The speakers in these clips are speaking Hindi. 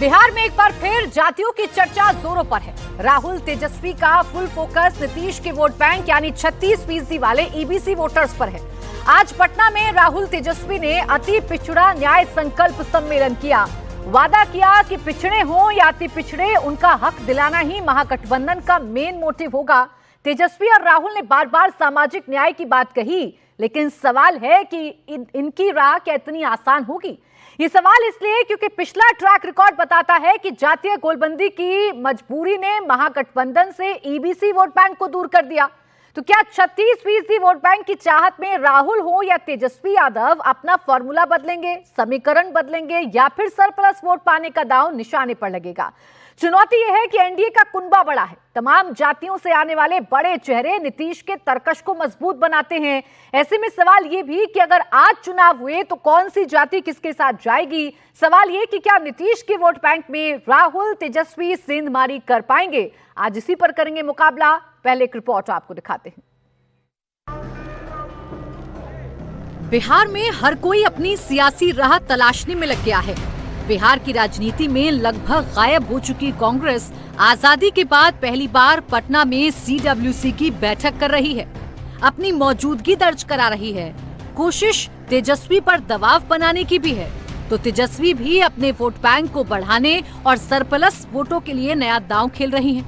बिहार में एक बार फिर जातियों की चर्चा जोरों पर है। राहुल तेजस्वी का फुल फोकस नीतीश के वोट बैंक यानी 36% वाले ईबीसी वोटर्स पर है। आज पटना में राहुल तेजस्वी ने अति पिछड़ा न्याय संकल्प सम्मेलन किया। वादा किया कि पिछड़े हों या अति पिछड़े, उनका हक दिलाना ही महागठबंधन का मेन मोटिव होगा। तेजस्वी और राहुल ने बार बार सामाजिक न्याय की बात कही, लेकिन सवाल है कि इनकी राह क्या इतनी आसान होगी? ये सवाल इसलिए क्योंकि पिछला ट्रैक रिकॉर्ड बताता है कि जातीय गोलबंदी की मजबूरी ने महागठबंधन से ईबीसी वोट बैंक को दूर कर दिया। तो क्या 36% वोट बैंक की चाहत में राहुल हो या तेजस्वी यादव अपना फॉर्मूला बदलेंगे, समीकरण बदलेंगे या फिर सरप्लस वोट पाने का दांव निशाने पर लगेगा? चुनौती यह है कि एनडीए का कुनबा बड़ा है। तमाम जातियों से आने वाले बड़े चेहरे नीतीश के तर्कश को मजबूत बनाते हैं। ऐसे में सवाल ये भी कि अगर आज चुनाव हुए तो कौन सी जाति किसके साथ जाएगी? सवाल ये कि क्या नीतीश के वोट बैंक में राहुल तेजस्वी सेंधमारी कर पाएंगे? आज इसी पर करेंगे मुकाबला। पहले एक रिपोर्ट आपको दिखाते हैं। बिहार में हर कोई अपनी सियासी राह तलाशने में लग गया है। बिहार की राजनीति में लगभग गायब हो चुकी कांग्रेस आजादी के बाद पहली बार पटना में सीडब्ल्यूसी की बैठक कर रही है, अपनी मौजूदगी दर्ज करा रही है। कोशिश तेजस्वी पर दबाव बनाने की भी है, तो तेजस्वी भी अपने वोट बैंक को बढ़ाने और सरप्लस वोटों के लिए नया दांव खेल रही हैं।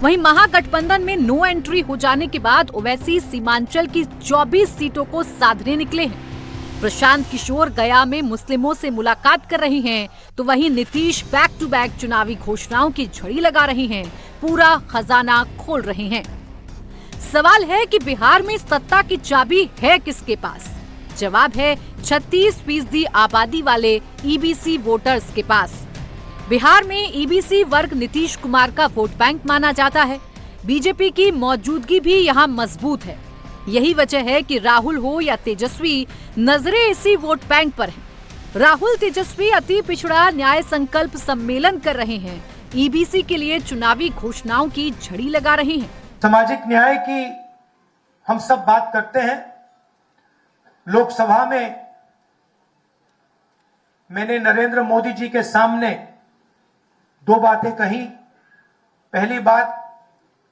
वहीं महागठबंधन में नो एंट्री हो जाने के बाद ओवैसी सीमांचल की 24 सीटों को साधने निकले हैं। प्रशांत किशोर गया में मुस्लिमों से मुलाकात कर रही हैं, तो वहीं नीतीश बैक टू बैक चुनावी घोषणाओं की झड़ी लगा रही हैं, पूरा खजाना खोल रहे हैं। सवाल है कि बिहार में सत्ता की चाबी है किसके पास? जवाब है 36% आबादी वाले ईबीसी वोटर्स के पास। बिहार में ईबीसी वर्ग नीतीश कुमार का वोट बैंक माना जाता है। बीजेपी की मौजूदगी भी यहाँ मजबूत है। यही वजह है कि राहुल हो या तेजस्वी, नजरें इसी वोट बैंक पर हैं। राहुल तेजस्वी अति पिछड़ा न्याय संकल्प सम्मेलन कर रहे हैं, ईबीसी के लिए चुनावी घोषणाओं की झड़ी लगा रहे हैं। सामाजिक न्याय की हम सब बात करते हैं। लोकसभा में मैंने नरेंद्र मोदी जी के सामने 2 बातें कही। पहली बात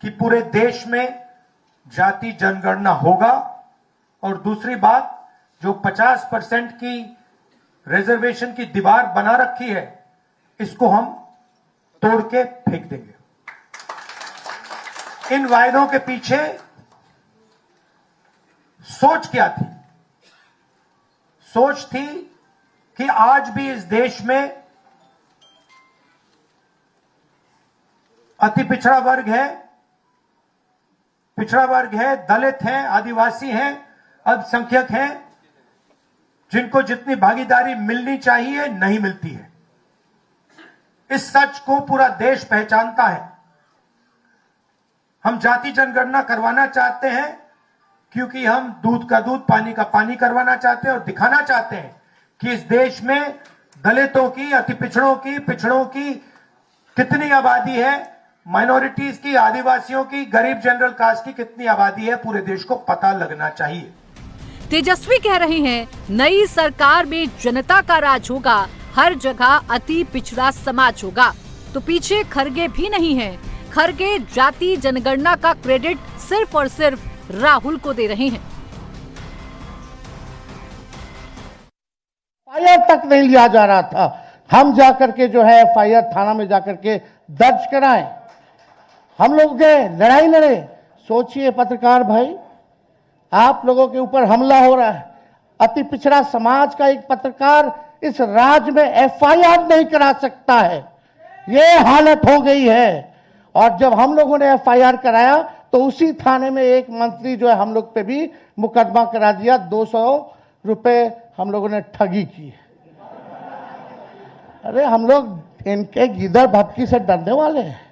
कि पूरे देश में जाति जनगणना होगा, और दूसरी बात जो 50% की रिजर्वेशन की दीवार बना रखी है, इसको हम तोड़ के फेंक देंगे। इन वायदों के पीछे सोच क्या थी? सोच थी कि आज भी इस देश में अति पिछड़ा वर्ग है, दलित हैं, आदिवासी हैं, अल्पसंख्यक हैं, जिनको जितनी भागीदारी मिलनी चाहिए नहीं मिलती है। इस सच को पूरा देश पहचानता है। हम जाति जनगणना करवाना चाहते हैं क्योंकि हम दूध का दूध, पानी का पानी करवाना चाहते हैं और दिखाना चाहते हैं कि इस देश में दलितों की, अति पिछड़ों की कितनी आबादी है, माइनॉरिटीज की, आदिवासियों की, गरीब जनरल कास्ट की कितनी आबादी है, पूरे देश को पता लगना चाहिए। तेजस्वी कह रहे हैं नई सरकार में जनता का राज होगा, हर जगह अति पिछड़ा समाज होगा। तो पीछे खरगे भी नहीं है। खरगे जाति जनगणना का क्रेडिट सिर्फ और सिर्फ राहुल को दे रहे हैं। एफआईआर तक नहीं लिया जा रहा था। हम जाकर के जो है एफआईआर थाना में जाकर के दर्ज कराएं। हम लोग गए, लड़ाई लड़े। सोचिए पत्रकार भाई, आप लोगों के ऊपर हमला हो रहा है। अति पिछड़ा समाज का एक पत्रकार इस राज्य में एफआईआर नहीं करा सकता है, ये हालत हो गई है। और जब हम लोगों ने एफआईआर कराया तो उसी थाने में एक मंत्री जो है हम लोग पे भी मुकदमा करा दिया। 200 रुपए हम लोगों ने ठगी की। अरे हम लोग इनके गिदड़ भटकी से डरने वाले हैं?